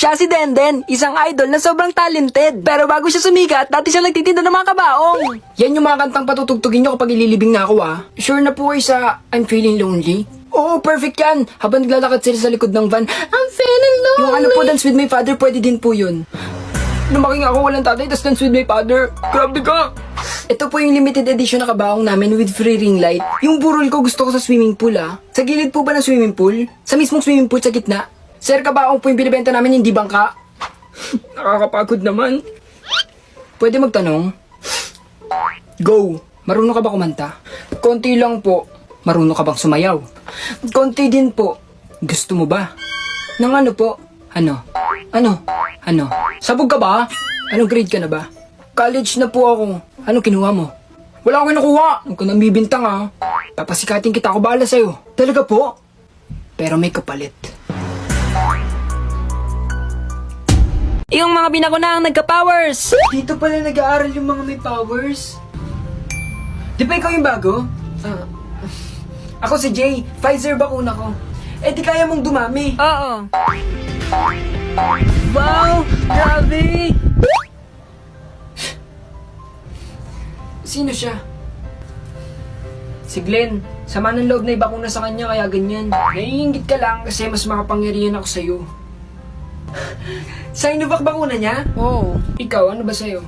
Siya si Denden, isang idol na sobrang talented. Pero bago siya sumikat, dati siya nagtitinda ng mga kabaong. Yan yung mga kantang patutugtugin nyo kapag ililibing na ako Sure na po kayo sa I'm Feeling Lonely? Oo, perfect yan. Habang naglalakad sila sa likod ng van, I'm feeling lonely. Yung ano po, Dance with my father, pwede din po yun. Lumaking ako walang tatay, tas Dance with my father. Grabe ka. Ito po yung limited edition na kabaong namin with free ring light. Yung burol ko gusto ko sa swimming pool Sa gilid po ba ng swimming pool? Sa mismong swimming pool sa gitna? Sir, kabaong po yung binibenta namin, hindi bangka. Nakakapagod naman. Pwede magtanong? Go. Marunong ka ba kumanta? Konti lang po. Marunong ka bang sumayaw? Konti din po. Gusto mo ba? Nang ano po? Ano? Sabog ka ba? Anong grade ka na ba? College na po ako. Anong kinuha mo? Wala akong kinukuha. Huwag ka nang bibintang Papasikatin kita, ako bahala sa'yo. Talaga po? Pero may kapalit. Yung mga binakunang nagka-powers. Dito pala nag-aaral yung mga may powers. Di ba ikaw yung bago? Ako si Jay. Pfizer bakuna ko. Eh di kaya mong dumami. Oo. Wow! Grabe! Sino siya? Si Glenn. Sama ng loob na ibakuna sa kanya kaya ganyan. Naiingit ka lang kasi mas makapangyarihan ako sa'yo. Sinovac bakuna niya? Oo. Ikaw, ano ba sa'yo?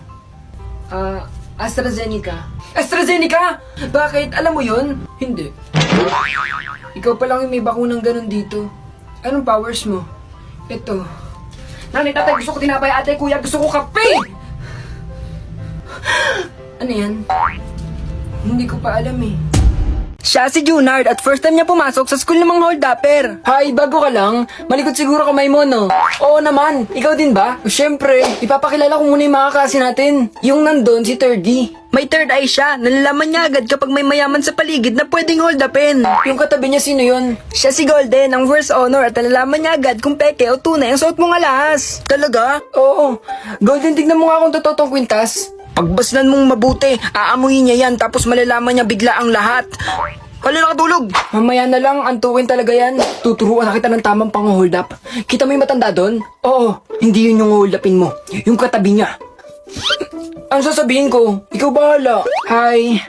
AstraZeneca. AstraZeneca? Bakit? Alam mo yun? Hindi. Ikaw pa lang yung may bakunang ganun dito. Anong powers mo? Ito. Nanay, tatay, gusto ko tinapay. Ate, kuya, gusto ko kape! Ano yan? Hindi ko pa alam Siya si Junard at first time niya pumasok sa school ng mga hold-upper. Hi, bago ka lang? Malikot siguro kamay mo, no? Oo naman. Ikaw din ba? O, syempre, ipapakilala ko muna yung mga klase natin. Yung nandun, si 3D. May third eye siya. Nalalaman niya agad kapag may mayaman sa paligid na pwedeng hold-upin. Yung katabi niya, sino yun? Siya si Golden, ang first honor at nalalaman niya agad kung peke o tunay ang suot mong alas. Talaga? Oo. Golden, tignan mo nga kung totoo tong kwintas. Pagbasnan mong mabuti, aamuhin niya yan tapos malalaman niya bigla ang lahat. Wala nakatulog. Mamaya na lang, antukin talaga yan. Tuturuan na kita ng tamang pang-hold up. Kita mo yung matanda doon? Oo, hindi yun yung hold upin mo. Yung katabi niya. Ano sasabihin ko? Ikaw bahala. Hi.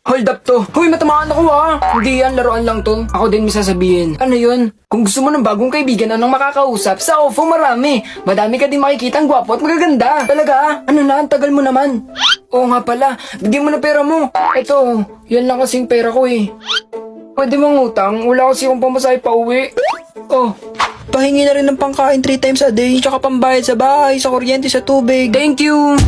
Hold up to. Huy, matamaan ako Hindi yan, laruan lang to. Ako din may sasabihin. Ano yun? Kung gusto mo ng bagong kaibigan anong makakausap, sa OFO marami. Madami ka din makikita ang gwapo at magaganda. Talaga Ano na, ang tagal mo naman. Oo nga pala, bigyan mo na pera mo. Ito, yan lang kasing pera ko Pwede mong utang, wala kasi akong pamasahe pa uwi. Oh, pahingi na rin ng pangkain 3 times a day, tsaka pambayad sa bahay, sa kuryente, sa tubig. Thank you!